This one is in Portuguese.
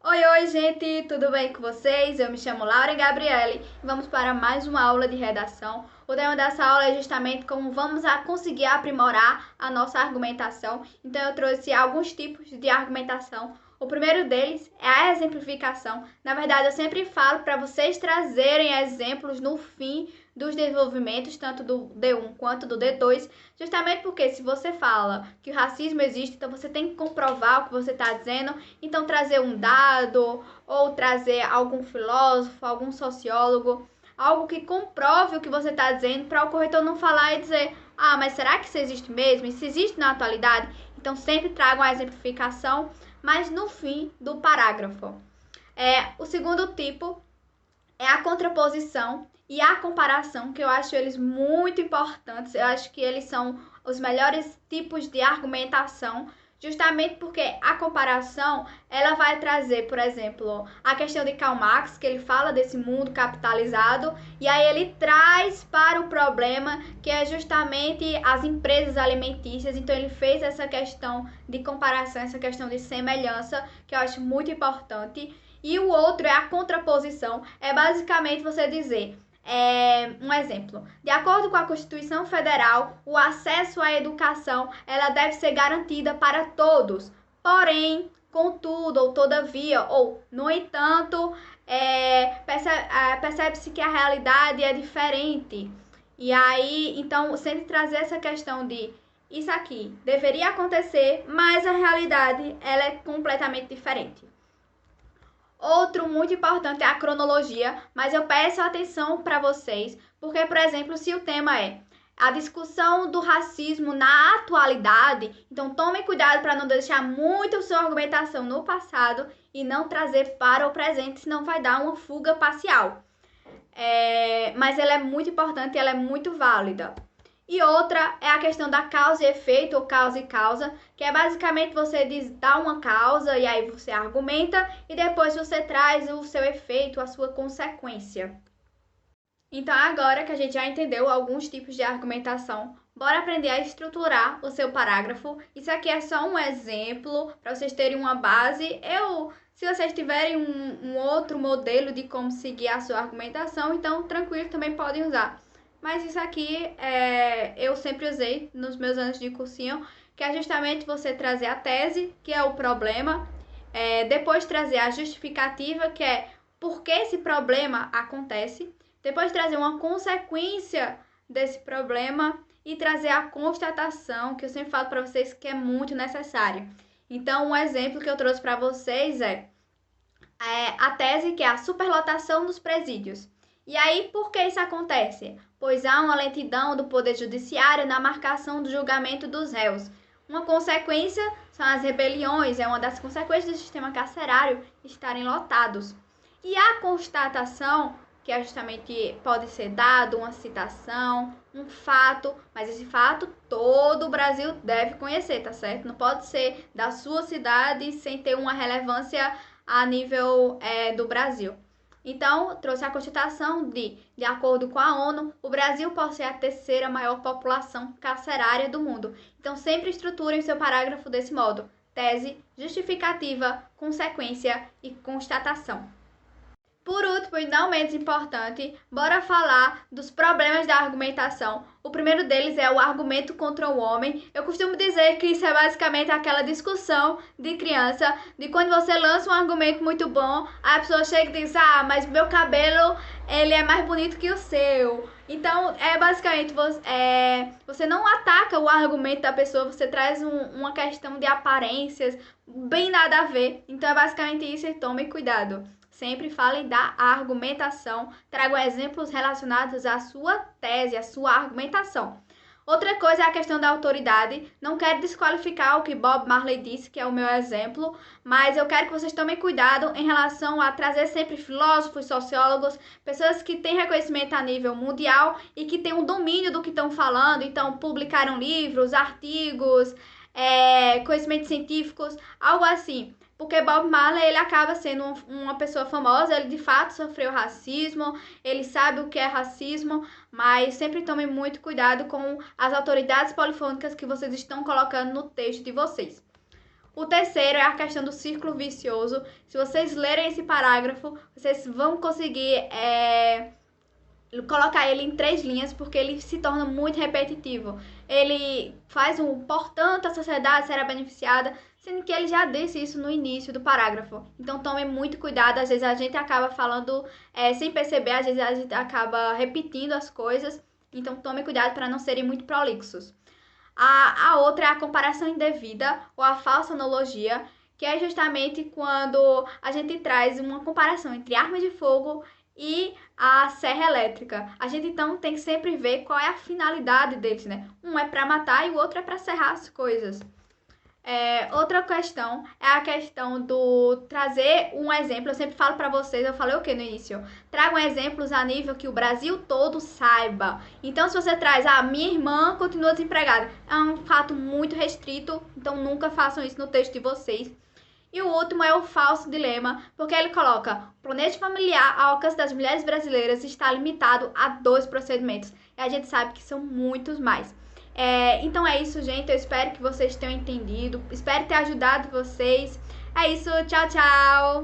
Oi, gente, tudo bem com vocês? Eu me chamo Laura Gabriele e vamos para mais uma aula de redação. O tema dessa aula é justamente como vamos conseguir aprimorar a nossa argumentação. Então eu trouxe alguns tipos de argumentação. O primeiro deles é a exemplificação. Na verdade, eu sempre falo para vocês trazerem exemplos no fim dos desenvolvimentos, tanto do D1 quanto do D2, justamente porque se você fala que o racismo existe, então você tem que comprovar o que você está dizendo, então trazer um dado ou trazer algum filósofo, algum sociólogo, algo que comprove o que você está dizendo para o corretor não falar e dizer, ah, mas será que isso existe mesmo? Isso existe na atualidade? Então sempre tragam a exemplificação, mas no fim do parágrafo. O segundo tipo é a contraposição e a comparação, que eu acho eles muito importantes. Eu acho que eles são os melhores tipos de argumentação, justamente porque a comparação, ela vai trazer, por exemplo, a questão de Karl Marx, que ele fala desse mundo capitalizado, e aí ele traz para o problema, que é justamente as empresas alimentícias. Então ele fez essa questão de comparação, essa questão de semelhança, que eu acho muito importante. E o outro é a contraposição, é basicamente você dizer, um exemplo, de acordo com a Constituição Federal, o acesso à educação ela deve ser garantida para todos, porém, contudo, ou todavia, ou no entanto, percebe-se que a realidade é diferente. E aí, então, sempre trazer essa questão de isso aqui deveria acontecer, mas a realidade ela é completamente diferente. Outro muito importante é a cronologia, mas eu peço atenção para vocês, porque, por exemplo, se o tema é a discussão do racismo na atualidade, então tomem cuidado para não deixar muito sua argumentação no passado e não trazer para o presente, senão vai dar uma fuga parcial. Mas ela é muito importante e ela é muito válida. E outra é a questão da causa e efeito, ou causa e causa, que é basicamente você dar uma causa e aí você argumenta e depois você traz o seu efeito, a sua consequência. Então agora que a gente já entendeu alguns tipos de argumentação, bora aprender a estruturar o seu parágrafo. Isso aqui é só um exemplo para vocês terem uma base. Se vocês tiverem um outro modelo de como seguir a sua argumentação, então tranquilo, também podem usar. Mas isso aqui eu sempre usei nos meus anos de cursinho, que é justamente você trazer a tese, que é o problema, depois trazer a justificativa, que é por que esse problema acontece, depois trazer uma consequência desse problema e trazer a constatação, que eu sempre falo para vocês que é muito necessário. Então, um exemplo que eu trouxe para vocês é a tese, que é a superlotação dos presídios. E aí, por que isso acontece? Pois há uma lentidão do Poder Judiciário na marcação do julgamento dos réus. Uma consequência são as rebeliões, é uma das consequências do sistema carcerário estarem lotados. E a constatação, que é justamente pode ser dado uma citação, um fato, mas esse fato todo o Brasil deve conhecer, tá certo? Não pode ser da sua cidade sem ter uma relevância a nível do Brasil. Então, trouxe a constatação de acordo com a ONU, o Brasil possui a terceira maior população carcerária do mundo. Então, sempre estruturem seu parágrafo desse modo: tese, justificativa, consequência e constatação. Por último, e não menos importante, bora falar dos problemas da argumentação. O primeiro deles é o argumento contra o homem. Eu costumo dizer que isso é basicamente aquela discussão de criança, de quando você lança um argumento muito bom, a pessoa chega e diz, ah, mas meu cabelo, ele é mais bonito que o seu. Então, basicamente, você não ataca o argumento da pessoa, você traz uma questão de aparências, bem nada a ver. Então, é basicamente isso e tomem cuidado. Sempre falem da argumentação, tragam exemplos relacionados à sua tese, à sua argumentação. Outra coisa é a questão da autoridade. Não quero desqualificar o que Bob Marley disse, que é o meu exemplo, mas eu quero que vocês tomem cuidado em relação a trazer sempre filósofos, sociólogos, pessoas que têm reconhecimento a nível mundial e que têm um domínio do que estão falando, então publicaram livros, artigos, conhecimentos científicos, algo assim. Porque Bob Marley, ele acaba sendo uma pessoa famosa, ele de fato sofreu racismo, ele sabe o que é racismo, mas sempre tomem muito cuidado com as autoridades polifônicas que vocês estão colocando no texto de vocês. O terceiro é a questão do círculo vicioso. Se vocês lerem esse parágrafo, vocês vão conseguir colocar ele em 3 linhas, porque ele se torna muito repetitivo. Ele faz portanto, a sociedade será beneficiada, sendo que ele já disse isso no início do parágrafo. Então tome muito cuidado, às vezes a gente acaba falando sem perceber, às vezes a gente acaba repetindo as coisas, então tome cuidado para não serem muito prolixos. A outra é a comparação indevida ou a falsa analogia, que é justamente quando a gente traz uma comparação entre armas de fogo e a serra elétrica. A gente então tem que sempre ver qual é a finalidade deles, né? Um é para matar e o outro é para serrar as coisas. Outra questão é a questão do trazer um exemplo. Eu sempre falo para vocês, eu falei o que no início? Tragam exemplos a nível que o Brasil todo saiba. Então, se você traz, minha irmã continua desempregada, é um fato muito restrito, então nunca façam isso no texto de vocês. E o último é o falso dilema, porque ele coloca: o planejamento familiar ao alcance das mulheres brasileiras está limitado a 2 procedimentos. E a gente sabe que são muitos mais. Então é isso, gente. Eu espero que vocês tenham entendido. Espero ter ajudado vocês. É isso. Tchau, tchau.